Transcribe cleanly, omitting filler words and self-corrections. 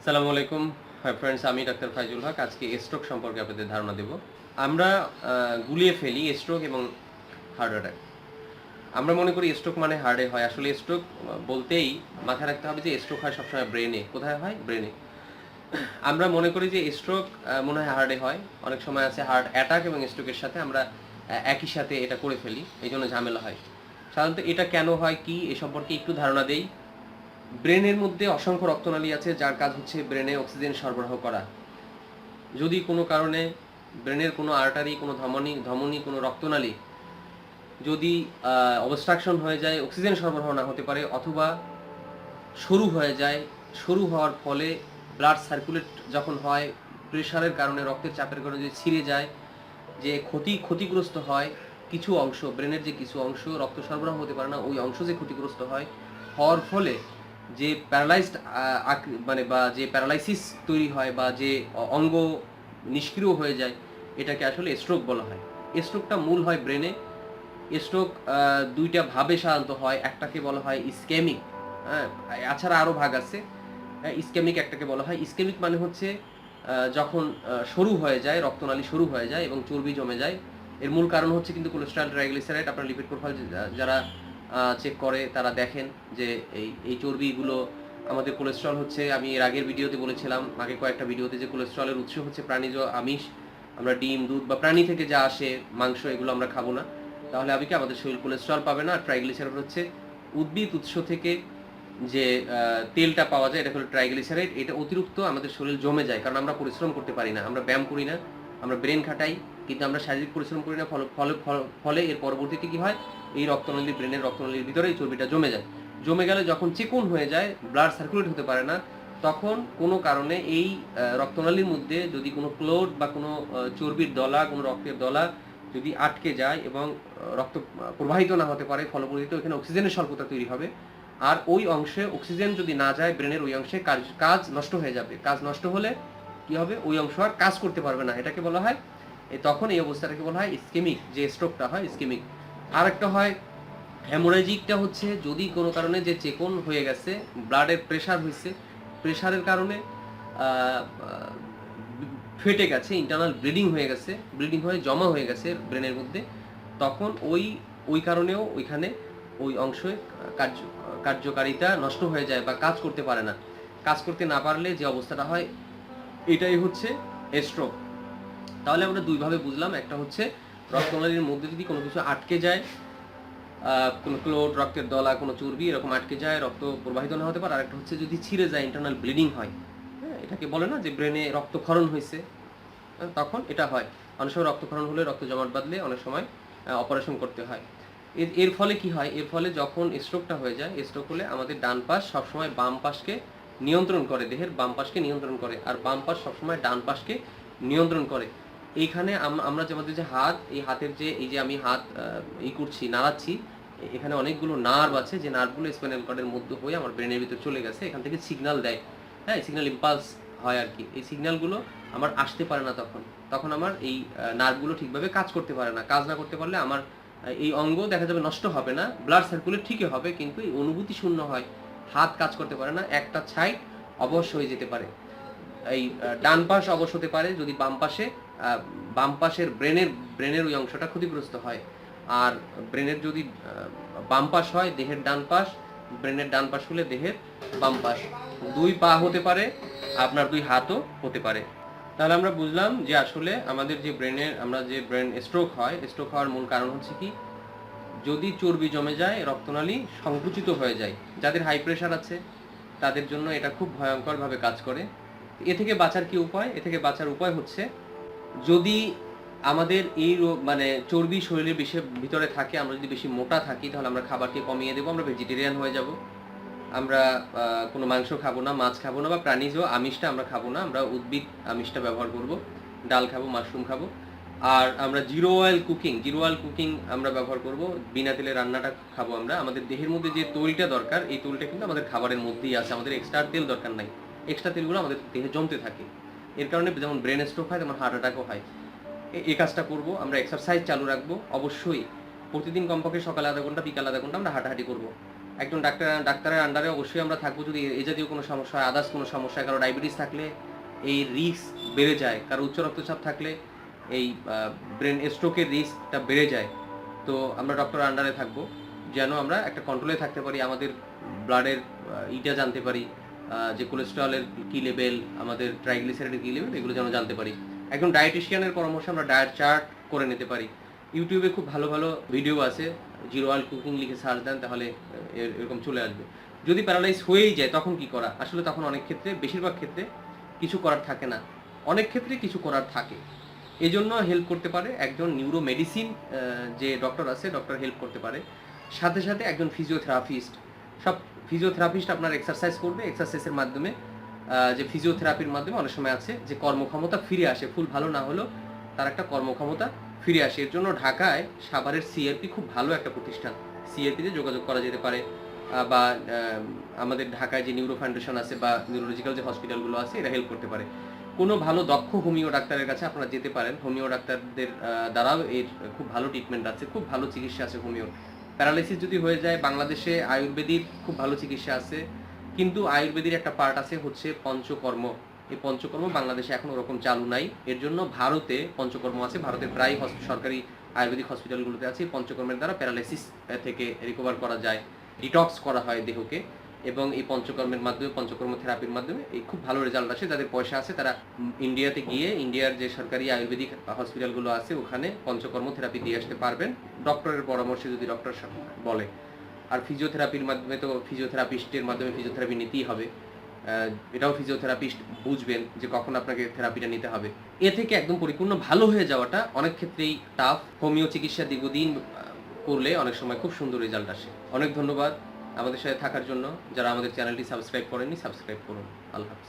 আসসালামু আলাইকুম। Hi friends, আমি ডাক্তার ফাইজুল হক। আজকে স্ট্রোক সম্পর্কে আপনাদের ধারণা দেব। আমরা গুলিয়ে ফেলি স্ট্রোক এবং হার্ট অ্যাটাক। আমরা মনে করি স্ট্রোক মানে হার্টে হয়। আসলে স্ট্রোক বলতেই মাথায় রাখতে হবে যে স্ট্রোক হয় সবসময় ব্রেনে। কোথায় হয়? ব্রেনে। আমরা মনে করি যে স্ট্রোক মনে হয় হার্টে হয়। অনেক সময় আছে হার্ট অ্যাটাক এবং স্ট্রোকের সাথে আমরা একই সাথে এটা করে ফেলি। এইজন্য ঝামেলা হয়। সাধারণত এটা কেন হয়, কি এ সম্পর্কে একটু ধারণা দেই। ব্রেনের মধ্যে অসংখ্য রক্তনালী আছে যার কাজ হচ্ছে ব্রেনে অক্সিজেন সরবরাহ করা। যদি কোনো কারণে ব্রেনের কোনো আর্টারি, কোনো ধমনী, কোনো রক্তনালী যদি অবস্ট্রাকশন হয়ে যায়, অক্সিজেন সরবরাহ না হতে পারে, অথবা সরু হয়ে যায়, সরু হওয়ার ফলে ব্লাড সার্কুলেট যখন হয়, প্রেশারের কারণে, রক্তের চাপের কারণে যদি ছিঁড়ে যায়, যে ক্ষতিগ্রস্ত হয়, কিছু অংশ ব্রেনের যে কিছু অংশ রক্ত সরবরাহ হতে পারে না, ওই অংশ যে ক্ষতিগ্রস্ত হয়, হওয়ার ফলে যে প্যারালাইজড মানে বা যে প্যারালাইসিস তৈরি হয় বা যে অঙ্গ নিষ্ক্রিয় হয়ে যায়, এটাকে আসলে স্ট্রোক বলা হয়। স্ট্রোকটা মূল হয় ব্রেনে। স্ট্রোক দুইটা ভাবে সাধারণত হয়। একটাকে বলা হয় ইসকেমিক, হ্যাঁ, এছাড়া আরও ভাগ আছে। ইসকেমিক একটাকে বলা হয়। ইসকেমিক মানে হচ্ছে যখন সরু হয়ে যায়, রক্তনালী সরু হয়ে যায় এবং চর্বি জমে যায়। এর মূল কারণ হচ্ছে কিন্তু কোলেস্টেরল, ট্রাইগ্লিসারাইড। আপনার লিপিড প্রোফাইল যারা চেক করে তারা দেখেন যে এই চর্বিগুলো আমাদের কোলেস্টেরল হচ্ছে, আমি এর আগের ভিডিওতে বলেছিলাম, আগে কয়েকটা ভিডিওতে, যে কোলেস্টেরলের উৎস হচ্ছে প্রাণীজ আমিষ। আমরা ডিম, দুধ বা প্রাণী থেকে যা আসে, মাংস, এগুলো আমরা খাবো না। তাহলে আমি কি আমাদের শরীর কোলেস্টেরল পাবে না। আর ট্রাইগ্লিসারাইড হচ্ছে উদ্ভিদ উৎস থেকে যে তেলটা পাওয়া যায়, এটা হলো ট্রাইগ্লিসারাইড। এটা অতিরিক্ত আমাদের শরীর জমে যায় কারণ আমরা পরিশ্রম করতে পারি না, আমরা ব্যায়াম করি না, আমরা ব্রেন খাটাই, কিন্তু আমরা শারীরিক পরিশ্রম করি না। ফলে এর পরবর্তীতে কি হয়, এই রক্তনালী, ব্রেনের রক্তনালীর ভিতরে এই চর্বিটা জমে যায়। জমে গেলে যখন চিকন হয়ে যায়, ব্লাড সার্কুলেট হতে পারে না, তখন কোনো কারণে এই রক্তনালীর মধ্যে যদি কোনো ক্লোট বা কোনো চর্বির দলা, কোনো রক্তের দলা যদি আটকে যায় এবং রক্ত প্রবাহিত না হতে পারে, ফলপরিণত এখানে অক্সিজেনের স্বল্পতা তৈরি হবে। আর ওই অংশে অক্সিজেন যদি না যায়, ব্রেনের ওই অংশে কাজ নষ্ট হয়ে যাবে। কাজ নষ্ট হলে কি হবে, ওই অংশ আর কাজ করতে পারবে না। এটাকে বলা হয়, তখন এই অবস্থাটাকে বলা হয় ইসকেমিক, যে স্ট্রোকটা হয় ইসকেমিক। আর একটা হয় হ্যামোরেজিকটা, হচ্ছে যদি কোনো কারণে যে চেকন হয়ে গেছে, ব্লাডের প্রেশার হয়েছে, প্রেশারের কারণে ফেটে গেছে, ইন্টারনাল ব্লিডিং হয়ে গেছে, ব্লিডিং হয়ে জমা হয়ে গেছে ব্রেনের মধ্যে, তখন ওই কারণেও ওইখানে ওই অংশে কার্যকারিতা নষ্ট হয়ে যায় বা কাজ করতে পারে না। কাজ করতে না পারলে যে অবস্থাটা হয়, এটাই হচ্ছে স্ট্রোক। তাহলে আমরা দুইভাবে বুঝলাম। একটা হচ্ছে রক্তনালীর মধ্যে যদি কোনো কিছু আটকে যায়, কোনো ক্লোট, রক্তের দলা, কোনো চর্বি এরকম আটকে যায়, রক্ত প্রবাহিত না হতে পারে। আরেকটা হচ্ছে যদি ছিঁড়ে যায়, ইন্টারনাল ব্লিডিং হয়। হ্যাঁ, এটাকে বলে না যে ব্রেনে রক্তক্ষরণ হয়েছে, তখন এটা হয়। অনেক সময় রক্তক্ষরণ হলে, রক্ত জমাট বাঁধলে অনেক সময় অপারেশন করতে হয়। এর ফলে কি হয়, এর ফলে যখন স্ট্রোকটা হয়ে যায়, স্ট্রোক হলে আমাদের ডান পাশ সবসময় বাম পাশকে নিয়ন্ত্রণ করে, দেহের বাম পাশকে নিয়ন্ত্রণ করে, আর বাম পাশ সবসময় ডান পাশকে নিয়ন্ত্রণ করে। এইখানে আমরা যে আমাদের যে হাত, এই হাতের যে এই যে আমি হাত করছি, নাড়াচ্ছি, এখানে অনেকগুলো নার্ভ আছে, যে নার্ভগুলো স্পাইনাল কর্ডের মধ্যে হয়ে আমার ব্রেনের ভিতর চলে গেছে, এখান থেকে সিগন্যাল দেয়। হ্যাঁ, সিগন্যাল ইম্পালস হয় আর কি। এই সিগন্যালগুলো আমার আসতে পারে না, তখন আমার এই নার্ভগুলো ঠিকভাবে কাজ করতে পারে না। কাজ না করতে পারলে আমার এই অঙ্গ দেখা যাবে নষ্ট হবে না, ব্লাড সার্কুলেট ঠিকই হবে, কিন্তু এই অনুভূতি শূন্য হয়, হাত কাজ করতে পারে না, একটা সাইড অবশ হয়ে যেতে পারে। এই ডান পাশ অবশ হতে পারে যদি বাম পাশের ব্রেনের ওই অংশটা ক্ষতিগ্রস্ত হয়। আর ব্রেনের যদি বাম পাশ হয়, দেহের ডান পাশ, ব্রেনের ডান পাশ হলে দেহের বাম পাশ। দুই পা হতে পারে, আপনার দুই হাতও হতে পারে। তাহলে আমরা বুঝলাম যে আসলে আমাদের যে ব্রেন স্ট্রোক হওয়ার মূল কারণ হচ্ছে কি, যদি চর্বি জমে যায়, রক্তনালী সংকুচিত হয়ে যায়। যাদের হাই প্রেশার আছে তাদের জন্য এটা খুব ভয়ঙ্করভাবে কাজ করে। এ থেকে বাঁচার কি উপায়? এ থেকে বাঁচার উপায় হচ্ছে, যদি আমাদের এই মানে চর্বি শরীরের ভিতরে থাকে, আমরা যদি বেশি মোটা থাকি, তাহলে আমরা খাবারকে কমিয়ে দেবো, আমরা ভেজিটেরিয়ান হয়ে যাব। আমরা কোনো মাংস খাবো না, মাছ খাবো না, বা প্রাণীজ আমিষটা আমরা খাবো না, আমরা উদ্ভিদ আমিষটা ব্যবহার করব, ডাল খাবো, মাশরুম খাবো। আর আমরা জিরো অয়েল কুকিং আমরা ব্যবহার করব, বিনা তেলে রান্নাটা খাবো আমরা। আমাদের দেহের মধ্যে যে তৈলটা দরকার, এই তৈলটা কিন্তু আমাদের খাবারের মধ্যেই আছে, আমাদের এক্সট্রা তেল দরকার নাই। এক্সট্রা তেলগুলো আমাদের দেহে জমতে থাকে, এর কারণে যেমন ব্রেন স্ট্রোক হয়, তেমন হার্ট অ্যাটাকও হয়। এই কাজটা করব। আমরা এক্সারসাইজ চালু রাখবো অবশ্যই, প্রতিদিন কমপক্ষে সকালে আধা ঘন্টা, বিকালে আধা ঘন্টা আমরা হাঁটাহাঁটি করব। একজন ডাক্তারের আন্ডারে অবশ্যই আমরা থাকবো। যদি এই জাতীয় কোনো সমস্যা হয়, আদার্স কোনো সমস্যা হয়, কারো ডায়াবেটিস থাকলে এই রিস্ক বেড়ে যায়, কারো উচ্চ রক্তচাপ থাকলে এই ব্রেন স্ট্রোকের রিস্কটা বেড়ে যায়। তো আমরা ডক্টরের আন্ডারে থাকবো যেন আমরা একটা কন্ট্রোলে থাকতে পারি, আমাদের ব্লাডের ইটা জানতে পারি, যে কোলেস্টেরলের কী লেভেল, আমাদের ট্রাইগ্লিসারাইডের কী লেভেল, এগুলো যেন জানতে পারি। একজন ডায়েটিশিয়ানের পরামর্শে আমরা ডায়েট চার্ট করে নিতে পারি। ইউটিউবে খুব ভালো ভালো ভিডিও আছে, জিরো অয়েল কুকিং লিখে সার্চ দেন তাহলে এরকম চলে আসবে। যদি প্যারালাইজ হয়েই যায় তখন কি করা? আসলে তখন অনেক ক্ষেত্রে, বেশিরভাগ ক্ষেত্রে কিছু করার থাকে না, অনেক ক্ষেত্রে কিছু করার থাকে। এজন্য হেল্প করতে পারে একজন নিউরো মেডিসিন যে ডক্টর আছে, ডক্টর হেল্প করতে পারে। সাথে সাথে একজন ফিজিওথেরাপিস্ট, সব ফিজিওথেরাপিস্ট আপনার এক্সারসাইজ করবে, এক্সারসাইজের মাধ্যমে যে ফিজিওথেরাপির মাধ্যমে অনেক সময় আছে যে কর্মক্ষমতা ফিরে আসে, ফুল ভালো না হলেও তার একটা কর্মক্ষমতা ফিরে আসে। এর জন্য ঢাকায় সাভারের সিআরপি খুব ভালো একটা প্রতিষ্ঠান, সিআরপিতে যোগাযোগ করা যেতে পারে। বা আমাদের ঢাকায় যে নিউরো ফাউন্ডেশন আছে বা নিউরোলজিক্যাল যে হসপিটালগুলো আছে, এরা হেল্প করতে পারে। কোনো ভালো দক্ষ হোমিও ডাক্তারের কাছে আপনারা যেতে পারেন। হোমিও ডাক্তারদের দ্বারাও এর খুব ভালো ট্রিটমেন্ট আছে, খুব ভালো চিকিৎসা আছে হোমিওর। প্যারালাইসিস যদি হয়ে যায়, বাংলাদেশে আয়ুর্বেদিক খুব ভালো চিকিৎসা আছে, কিন্তু আয়ুর্বেদির একটা পার্ট আছে হচ্ছে পঞ্চকর্ম। এই পঞ্চকর্ম বাংলাদেশে এখন ওরকম চালু নাই। এর জন্য ভারতে পঞ্চকর্ম আছে, ভারতের প্রায় সরকারি আয়ুর্বেদিক হসপিটালগুলোতে আছে। পঞ্চকর্মের দ্বারা প্যারালাইসিস থেকে রিকভার করা যায়, ডিটক্স করা হয় দেহকে, এবং এই পঞ্চকর্মের মাধ্যমে, পঞ্চকর্ম থেরাপির মাধ্যমে এই খুব ভালো রেজাল্ট আসে। যাদের পয়সা আছে তারা ইন্ডিয়াতে গিয়ে ইন্ডিয়ার যে সরকারি আয়ুর্বেদিক হসপিটালগুলো আছে ওখানে পঞ্চকর্ম থেরাপি দিয়ে আসতে পারবেন, ডক্টরের পরামর্শে যদি ডক্টর বলে। আর ফিজিওথেরাপির মাধ্যমে তো ফিজিওথেরাপিস্টের মাধ্যমে ফিজিওথেরাপি নিতেই হবে। এটাও ফিজিওথেরাপিস্ট বুঝবেন যে কখন আপনাকে থেরাপিটা নিতে হবে। এ থেকে একদম পরিপূর্ণ ভালো হয়ে যাওয়াটা অনেক ক্ষেত্রেই টাফ। হোমিও চিকিৎসা দীর্ঘদিন করলে অনেক সময় খুব সুন্দর রেজাল্ট আসে। অনেক ধন্যবাদ আমাদের সাথে থাকার জন্য। যারা আমাদের চ্যানেলটি সাবস্ক্রাইব করেননি, সাবস্ক্রাইব করুন। আল্লাহ হাফেজ।